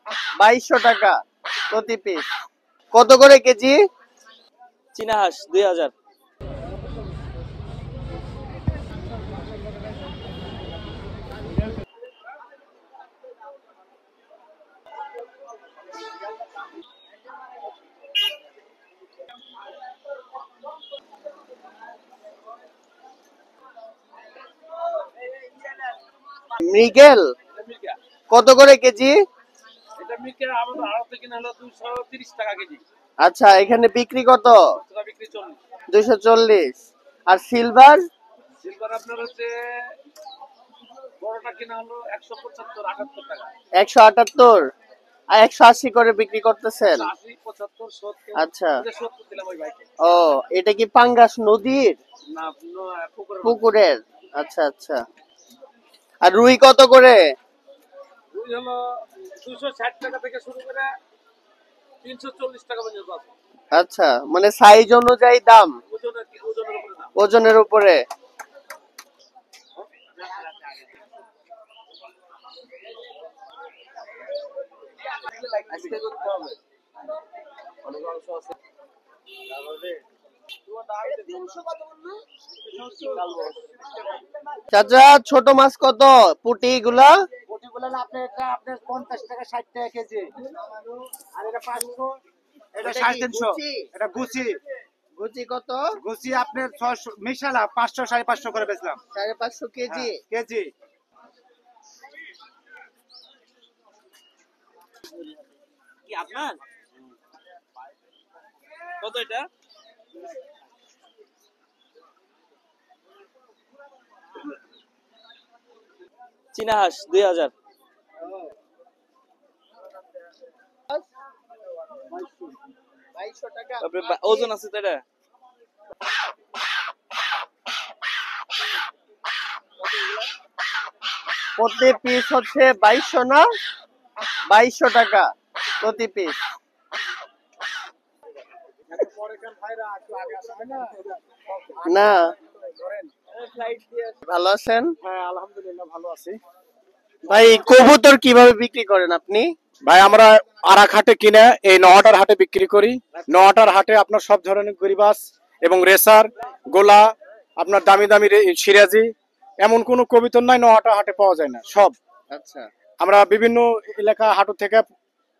2200 টাকা প্রতি পিস। কত করে কেজি? চীনা হাঁস 2000। মৃগেল কত করে কেজি? এটা মিকে আমাদের আড়ত থেকে কিনা হলো 230 টাকা কেজি। আচ্ছা, এখানে বিক্রি কত? খুচরা বিক্রি 40। 240। আর সিলভার? সিলভার আপনার হচ্ছে বড়টা কিনা হলো 175 78 টাকা। 178 আর 180 করে বিক্রি করতেছেন। 80 75 70। আচ্ছা, এটা 70 দিলাম ওই ভাইকে। ও এটা কি পাঙ্গাস নদীর? না পুকুরের। আচ্ছা আচ্ছা। আর রুই কত করে? রুই হলো 260 টাকা থেকে শুরু করে 340 টাকা পর্যন্ত আছে। আচ্ছা, মানে সাইজ অনুযায়ী দাম, ওজনের উপরে দাম। ওজনের উপরে। আজকে করতে হবে। অনেক অংশ আছে। চাচা ছোট মাছ কত? পুঁটি গুলা? পুঁটিগুলো না আপনার এটা আপনার 50 টাকা 60 টাকা কেজি। আর এটা 500, এটা 350। এটা গুচি। গুচি কত? গুচি আপনার 600 মিশালা 500 550 করে বেচলাম। 550 কেজি। কেজি। কি আপনার? কত এটা? চীনা হাঁস 2000। তারপরে ওজন আছে তো এটা? প্রতি পিস হচ্ছে 2200 না? 2200 টাকা প্রতি পিস। না, ভালো আছেন? হ্যাঁ আলহামদুলিল্লাহ ভালো আছি। ভাই কবুতর কিভাবে বিক্রি করেন আপনি? ভাই আমরা আরাক হাটে কিনে এই নহাটার হাটে বিক্রি করি। নহাটার হাটে আপনার সব ধরনের গিরিবাস এবং রেসার গোলা, আপনার দামি দামি সিরাজি, এমন কোনো কবিতর নাই নহাটা হাটে পাওয়া যায় না। সব আচ্ছা, আমরা বিভিন্ন এলাকা হাটু থেকে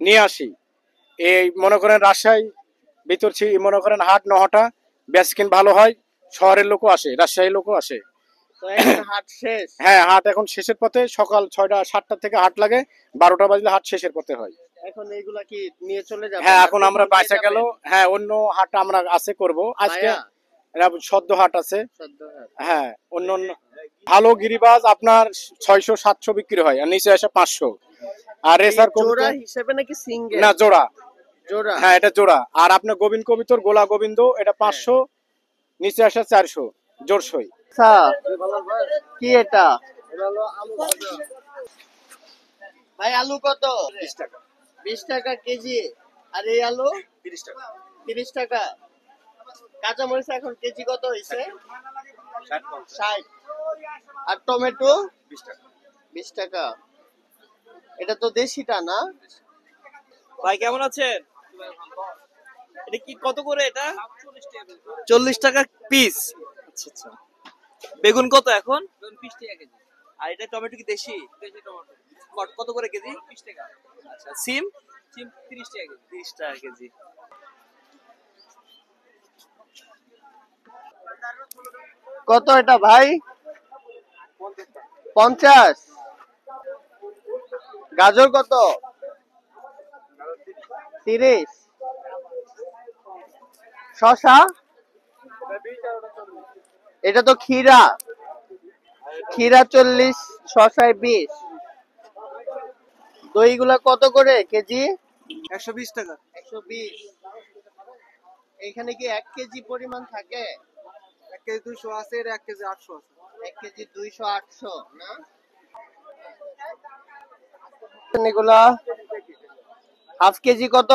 নিয়ে আসি। এই মনে করেন রাজশাহী ভিতর মনে করেন হাট নহাটা বেচকিন ভালো হয়, শহরের লোকও আসে, রাজশাহী লোকও আসে। তো এখন হাট শেষ? হ্যাঁ, হাট এখন শেষের পথে। সকাল 6টা 7টা থেকে হাট লাগে, 12টা বাজলে হাট শেষের পথে হয়। এখন এইগুলা কি নিয়ে চলে যাবেন? হ্যাঁ, এখন আমরা বাইসা গেল। হ্যাঁ, অন্য হাট আমরা আছে করব আজকে। এরা সদ্য হাট আছে। হ্যাঁ, অন্য অন্য ভালো গিরিবাজ আপনার 600 700 বিক্রি হয়, আর নিচে আসে 500। আর রেসার জোড়া হিসেবে নাকি সিঙ্গেল? না, জোড়া। জোড়া? হ্যাঁ, এটা জোড়া। আর আপনার গোবিন্দ কবিতর গোলা গোবিন্দ এটা 500, নিচে আসে 400 জোড়সই। আচ্ছা, কি এটা? ভাই আলু কত? 20 টাকা। 20 টাকা কেজি। আর এই আলু 30 টাকা। 30 টাকা। কাঁচা মরিচ এখন কেজি কত হয়েছে? 60। আর টমেটো 20 টাকা। 20 টাকা। এটা তো দেশিটা না? ভাই কেমন আছেন? এটা কি কত করে এটা? 40 টাকা পিস। আচ্ছা আচ্ছা। বেগুন কত এখন? 20 টাকা কেজি। আর এটা টমেটো কি দেশি? দেশি টমেটো। কত করে কেজি? 20 টাকা। আচ্ছা, সিম? সিম 30 টাকা কেজি। 30 টাকা কেজি। কত এটা ভাই? 50। গাজর কত? 30। শসা? এটা তো খিরা। খিরা 40, শসায় 20। দইগুলা কত করে কেজি? 120 টাকা। 120। এখানে কি 1 কেজি পরিমাণ থাকে? 1 কেজি 200 আছে, এর 1 কেজি 800 আছে। 1 কেজি 200 800 না? এগুলা হাফ কেজি কত?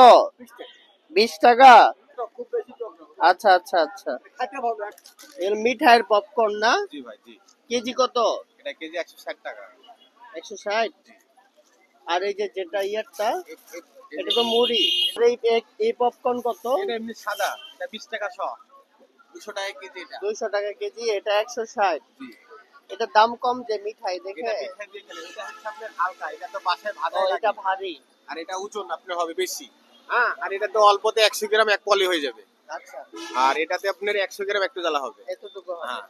20 টাকা। আচ্ছা আচ্ছা আচ্ছা। এর মিঠাইয়ের পপকর্ন না? জি ভাই, জি। কেজি কত? এটা কেজি 160 টাকা। 160। আর এই যে যেটা ইয়ারটা এটা তো মুড়ি। আর এই পপকর্ন কত? এটা এমনি সাদা, এটা 20 টাকা শ, 200 টাকা কেজি এটা। 200 টাকা কেজি, এটা 160। এটা দাম কম যে মিঠাই দেখে। এটা মিঠাই দিয়ে খেলে, এটা হচ্ছে আপনার হালকা, এটা তো বাসায় ভাজা ও, লাগে। এটা ভারী। আর এটা ওজন আপনার হবে বেশি। হ্যাঁ, আর এটা তো অল্পতে 100 গ্রাম এক পলি হয়ে যাবে। আচ্ছা, আর এটাতে আপনার 100 গ্রাম একটু জ্বালা হবে। এতটুকু হবে। হ্যাঁ।